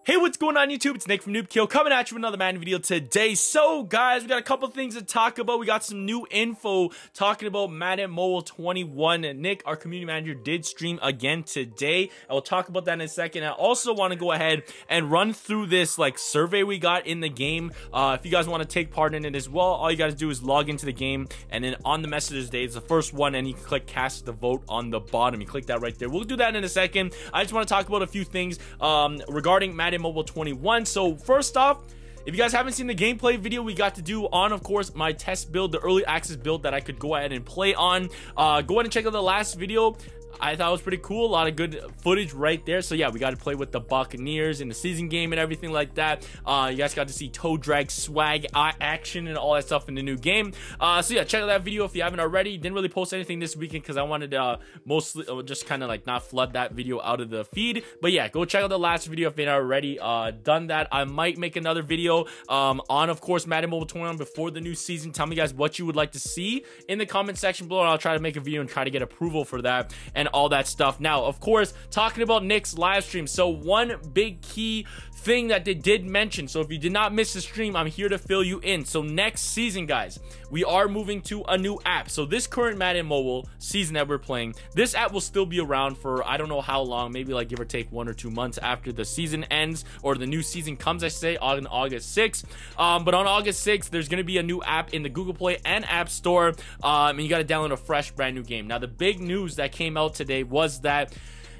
Hey, what's going on YouTube? It's Nick from Noobkill coming at you with another Madden video today. So guys, we got a couple things to talk about. We got some new info talking about Madden Mobile 21. Nick, our community manager, did stream again today. I will talk about that in a second. I also want to go ahead and run through this survey we got in the game. If you guys want to take part in it as well, all you guys do is log into the game, and then on the messages day, it's the first one, and you can click cast the vote on the bottom. You click that right there. We'll do that in a second. I just want to talk about a few things regarding Madden Mobile 21. So first off, if you guys haven't seen the gameplay video we got to do on, of course, my test build, the early access build that I could go ahead and play on, go ahead and check out the last video. I thought it was pretty cool. A lot of good footage right there. So yeah, we got to play with the Buccaneers in the season game and everything like that. You guys got to see toe drag swag action and all that stuff in the new game. So yeah, check out that video if you haven't already. Didn't really post anything this weekend because I wanted to mostly just kind of not flood that video out of the feed. But yeah, go check out the last video if you've already done that. I might make another video on, of course, Madden Mobile 21 before the new season. Tell me guys what you would like to see in the comment section below, and I'll try to make a video and try to get approval for that and all that stuff. Now, of course, talking about Nick's live stream. So one big key thing that they did mention, so if you did not miss the stream, I'm here to fill you in. So next season, guys, we are moving to a new app. So this current Madden Mobile season that we're playing, this app will still be around for I don't know how long, maybe give or take 1 or 2 months after the season ends, or the new season comes, I say, on August 6th. But on August 6th, there's going to be a new app in the Google Play and App Store, and you got to download a fresh brand new game. Now, the big news that came out today was that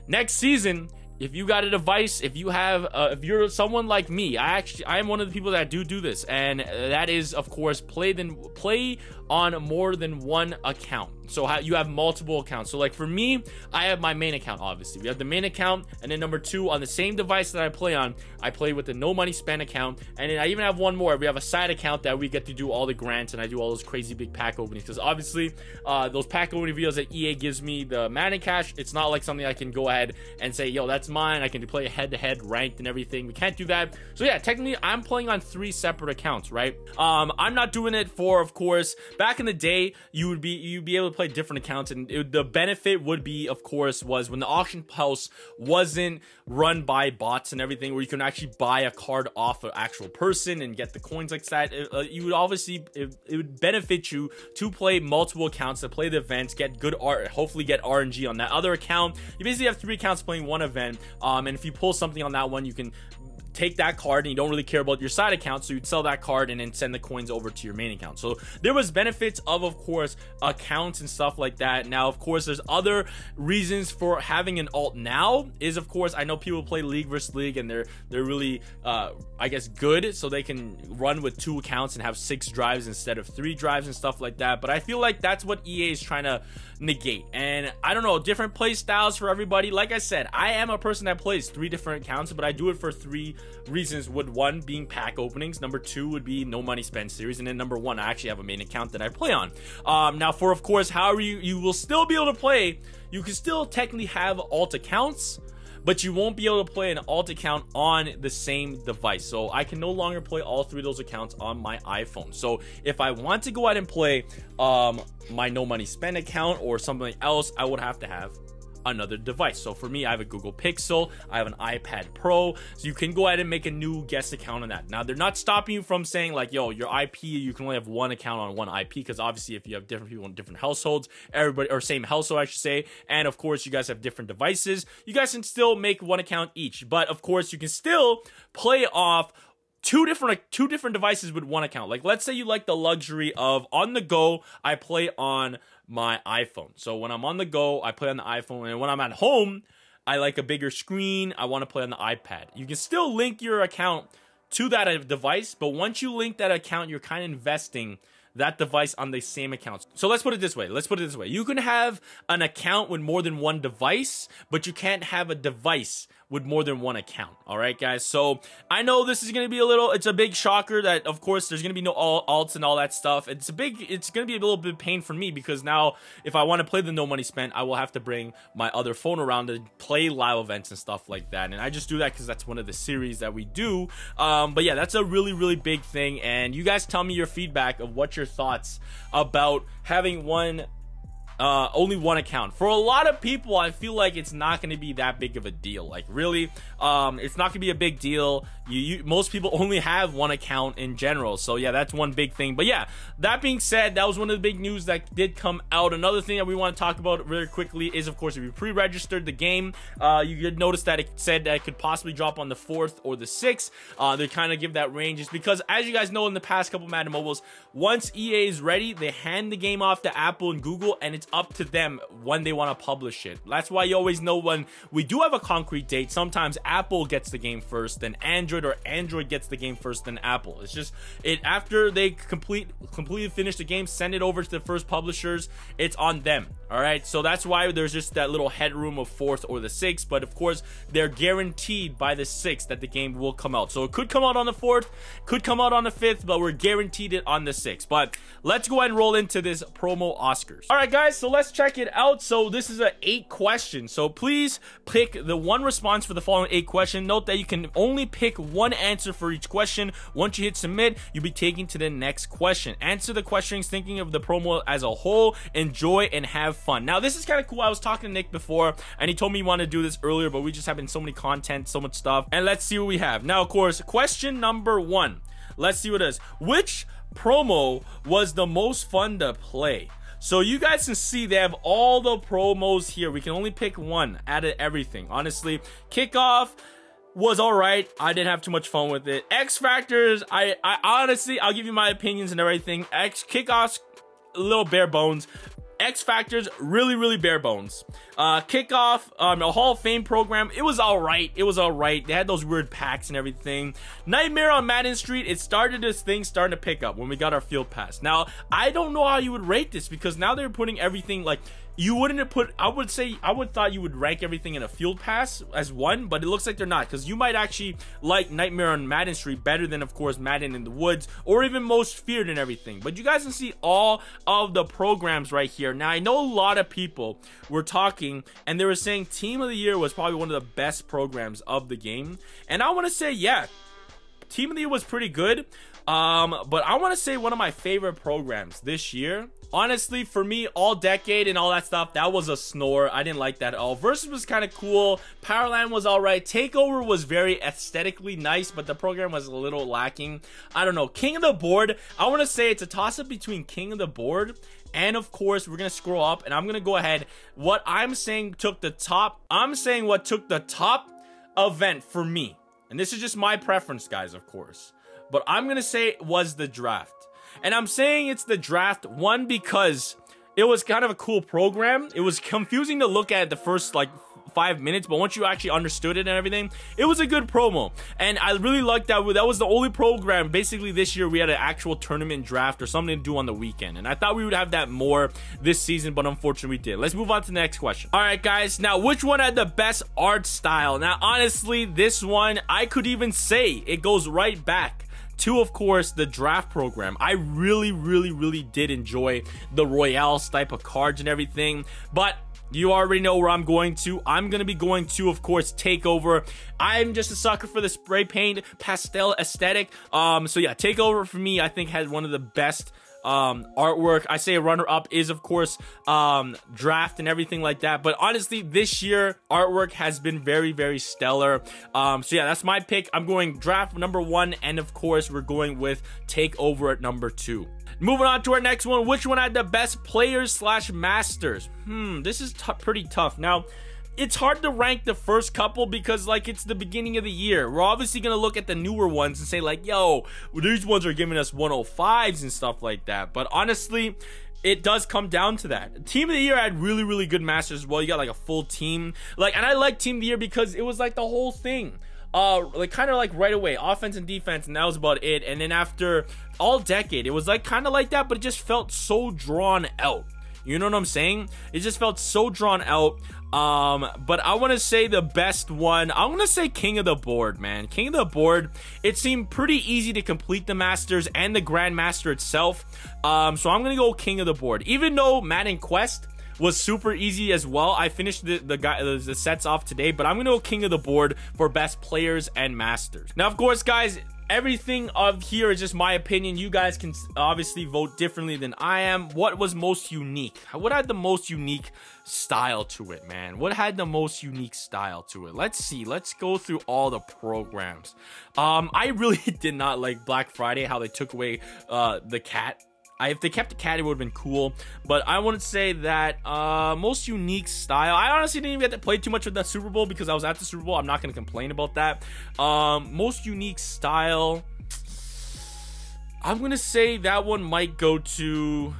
next season, if you got a device, if you have if you're someone like me, I am one of the people that do this, and that is, of course, play on more than one account. So you have multiple accounts. So for me, I have my main account. Obviously we have the main account, and then number 2, on the same device that I play on, I play with the no money spent account, and then I even have one more. We have a side account that we get to do all the grants, and I do all those crazy big pack openings, because obviously those pack opening videos that EA gives me, the Madden cash, it's not like something I can go ahead and say, yo, that's mine. I can play head-to-head ranked and everything. We can't do that. So yeah, technically I'm playing on 3 separate accounts, right? I'm not doing it for, of course, back in the day you'd be able to play different accounts, and the benefit would be, of course, was when the auction house wasn't run by bots and everything, where you can actually buy a card off an actual person and get the coins like that. You would obviously, it would benefit you to play multiple accounts, to play the events, get good art, hopefully get RNG on that other account. You basically have 3 accounts playing one event, and if you pull something on that one, you can take that card, and you don't really care about your side account, so you'd sell that card and then send the coins over to your main account. So there was benefits of course, accounts and stuff like that. Now, of course, there's other reasons for having an alt now, is, of course, I know people play league versus league, and they're really I guess good, so they can run with 2 accounts and have 6 drives instead of 3 drives and stuff like that. But I feel like that's what EA is trying to negate, and I don't know, different play styles for everybody. Like I said, I am a person that plays 3 different accounts, but I do it for 3 reasons. Would 1 being pack openings, number 2 would be no money spent series, and then number 1, I actually have a main account that I play on. Now, for, of course, however you will still be able to play, you can still technically have alt accounts, but you won't be able to play an alt account on the same device. So I can no longer play all 3 of those accounts on my iPhone. So if I want to go ahead and play my no money spent account or something else, I would have to have another device. So for me, I have a Google Pixel, I have an iPad Pro, so you can go ahead and make a new guest account on that. Now, they're not stopping you from saying yo, your IP, you can only have 1 account on 1 IP, because obviously if you have different people in different households, everybody, or same household I should say, and of course you guys have different devices, you guys can still make 1 account each. But of course you can still play off two different devices with 1 account. Let's say you like the luxury of on the go, I play on my iPhone. So when I'm on the go, I play on the iPhone, and when I'm at home, I like a bigger screen, I want to play on the iPad. You can still link your account to that device, but once you link that account, you're kind of investing that device on the same account. So let's put it this way. You can have an account with more than 1 device, but you can't have a device with more than 1 account. All right, guys. So I know this is going to be it's a big shocker that, of course, there's going to be no alts and all that stuff. It's going to be a little bit of pain for me, because now if I want to play the no money spent, I will have to bring my other phone around to play live events and stuff like that. And I just do that because that's one of the series that we do. But yeah, that's a really, really big thing. And you guys tell me your feedback of what your thoughts about having 1 only one account. For a lot of people, I feel like it's not going to be that big of a deal. Like, really, it's not going to be a big deal. Most people only have one account in general. So yeah, that's one big thing. But yeah, that being said, that was one of the big news that did come out. Another thing that we want to talk about really quickly is, of course, if you pre-registered the game, you could notice that it said that it could possibly drop on the 4th or the 6th. They kind of give that range just because, as you guys know, in the past couple Madden Mobiles, once EA is ready, they hand the game off to Apple and Google, and it's up to them when they want to publish it. That's why you always know when we do have a concrete date, sometimes Apple gets the game first, then Android, or Android gets the game first, then Apple. It's just after they completely finish the game, send it over to the first publishers, it's on them. All right, so that's why there's just that little headroom of 4th or the 6th, but of course they're guaranteed by the 6th that the game will come out. So it could come out on the 4th, could come out on the 5th, but we're guaranteed it on the 6th. But let's go ahead and roll into this promo Oscars. All right, guys, so let's check it out. So this is a 8 questions. So please pick the one response for the following 8 questions. Note that you can only pick one answer for each question. Once you hit submit, you'll be taken to the next question. Answer the questions thinking of the promo as a whole. Enjoy and have fun. Now, this is kind of cool. I was talking to Nick before, and he told me he wanted to do this earlier, but we just have been so many content, so much stuff. And let's see what we have. Now, of course, question number 1. Let's see what it is. Which promo was the most fun to play? So you guys can see they have all the promos here. We can only pick one out of everything. Honestly, Kickoff was all right. I didn't have too much fun with it. X Factors, I honestly, I'll give you my opinions and everything. Kickoffs, a little bare bones. X Factors, really bare bones. Kickoff, a Hall of Fame program, it was all right. It was all right. They had those weird packs and everything. Nightmare on Madden Street, it started this thing starting to pick up when we got our field pass. Now, I don't know how you would rate this because now they're putting everything like, you wouldn't have put, I would thought you would rank everything in a field pass as 1, but it looks like they're not, because you might actually like Nightmare on Madden Street better than, of course, Madden in the Woods, or even Most Feared and everything. But you guys can see all of the programs right here. Now, I know a lot of people were talking, and they were saying Team of the Year was probably one of the best programs of the game. And I want to say, yeah, Team of the Year was pretty good. But I want to say one of my favorite programs this year, honestly, for me, All Decade and all that stuff, that was a snore. I didn't like that at all. Versus was kind of cool. Powerland was all right. Takeover was very aesthetically nice, but the program was a little lacking. I don't know. King of the Board, I want to say it's a toss-up between King of the Board and, of course, we're going to scroll up, and I'm going to go ahead. What I'm saying took the top. I'm saying what took the top event for me. And this is just my preference, guys, of course. But I'm going to say it was the draft. And I'm saying it's the draft, one, because it was kind of a cool program. It was confusing to look at the first, like, 5 minutes, but once you actually understood it and everything, it was a good promo. And I really liked that. That was the only program, basically, this year we had an actual tournament draft or something to do on the weekend. And I thought we would have that more this season, but unfortunately we did. Let's move on to the next question. All right, guys. Now, which one had the best art style? Now, honestly, this one, I could even say it goes right back to, of course, the draft program. I really did enjoy the Royales type of cards and everything, but you already know where I'm going to. I'm going to be going to, of course, Takeover. I'm just a sucker for the spray paint pastel aesthetic. So yeah, Takeover for me, I think, has one of the best artwork. I say a runner-up is, of course, draft and everything like that. But honestly, this year, artwork has been very stellar. So yeah, that's my pick. I'm going draft number 1, and of course, we're going with Takeover at number 2. Moving on to our next one. Which one had the best players / masters? This is pretty tough. Now, it's hard to rank the first couple because, like, it's the beginning of the year. We're obviously going to look at the newer ones and say, like, yo, these ones are giving us 105s and stuff like that. But honestly, it does come down to that. Team of the Year had really good masters as well. You got, like, a full team. Like, and I like Team of the Year because it was, like, the whole thing. Like, kind of like right away, offense and defense, and that was about it. And then after All Decade, it was like kind of like that, but it just felt so drawn out. You know what I'm saying? It just felt so drawn out. But I want to say the best one, I'm going to say King of the Board, man. King of the Board, it seemed pretty easy to complete the Masters and the Grandmaster itself. So I'm going to go King of the Board. Even though Madden Quest was super easy as well. I finished the sets off today, but I'm going to go King of the Board for best players and masters. Now, of course, guys, everything of here is just my opinion. You guys can obviously vote differently than I am. What was most unique? What had the most unique style to it, man? What had the most unique style to it? Let's see. Let's go through all the programs. I really did not like Black Friday, how they took away the cat. If they kept the cat, it would have been cool. But I wouldn't say that most unique style. I honestly didn't even get to play too much with that Super Bowl because I was at the Super Bowl. I'm not going to complain about that. Most unique style. I'm going to say that one might go to...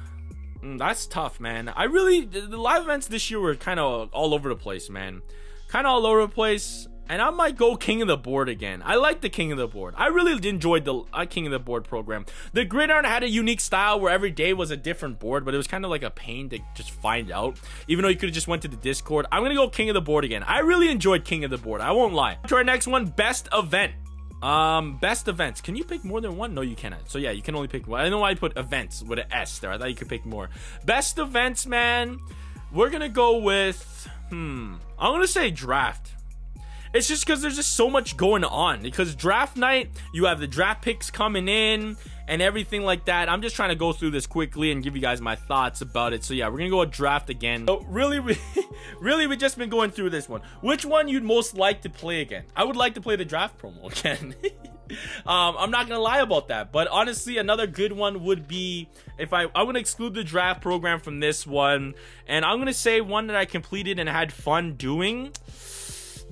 that's tough, man. The live events this year were kind of all over the place, man. Kind of all over the place. And I might go King of the Board again. I like the King of the Board. I really enjoyed the King of the Board program. The Gridiron had a unique style where every day was a different board, but it was kind of like a pain to just find out. Even though you could have just went to the Discord. I'm going to go King of the Board again. I really enjoyed King of the Board. I won't lie. To our next one, Best Event. Best events. Can you pick more than one? No, you cannot. So yeah, you can only pick one. I don't know why I put events with an S there. I thought you could pick more. Best events, man. We're going to go with, I'm going to say draft. It's just because there's just so much going on. Because draft night, you have the draft picks coming in and everything like that. I'm just trying to go through this quickly and give you guys my thoughts about it. So yeah, we're gonna go with draft again. So really, we've just been going through this one. Which one you'd most like to play again? I would like to play the draft promo again. I'm not gonna lie about that, but honestly, another good one would be if I'm gonna exclude the draft program from this one, and I'm gonna say one that I completed and had fun doing.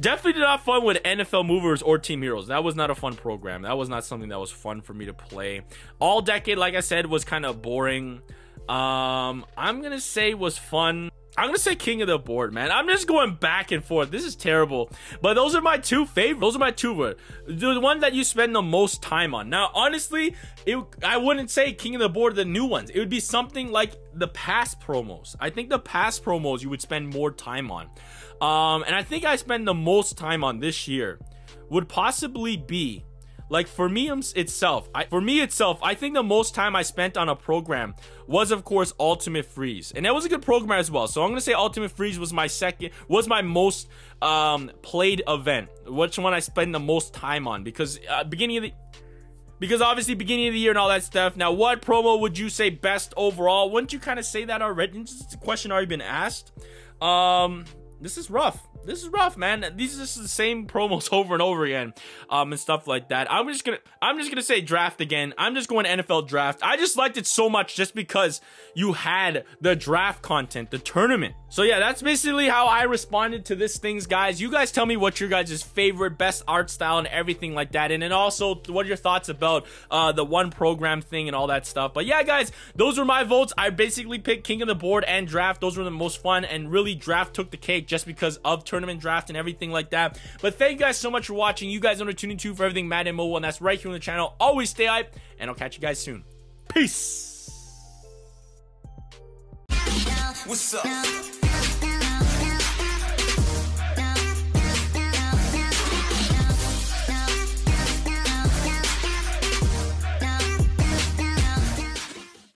Definitely did not fun with NFL Movers or Team Heroes. That was not a fun program. That was not something that was fun for me to play. All Decade, like I said, was kind of boring. I'm gonna say was fun. I'm gonna say King of the Board, man. I'm just going back and forth. This is terrible, but those are my two favorites. Those are my two. The one that you spend the most time on. Now, honestly, I wouldn't say King of the Board, the new ones. It would be something like the past promos. I think the past promos you would spend more time on. And I think I spend the most time on this year would possibly be like for me itself. I think the most time I spent on a program was, of course, Ultimate Freeze, and that was a good program as well. So I'm gonna say Ultimate Freeze was my most played event. Which one I spend the most time on? Because obviously beginning of the year and all that stuff. Now, what promo would you say best overall? Wouldn't you kind of say that already? It's a question already been asked. This is rough. This is rough, man. These are just the same promos over and over again, and stuff like that. I'm just gonna say draft again. I'm just going NFL draft. I just liked it so much just because you had the draft content, the tournament. So yeah, that's basically how I responded to this things, guys. You guys tell me what your guys' favorite, best art style and everything like that. And then also, what are your thoughts about the one program thing and all that stuff. But yeah, guys, those were my votes. I basically picked King of the Board and draft. Those were the most fun, and really draft took the cake just because of tournament draft and everything like that. But thank you guys so much for watching. You guys know to tune into for everything Madden Mobile, and that's right here on the channel. Always stay hyped, and I'll catch you guys soon. Peace. What's up?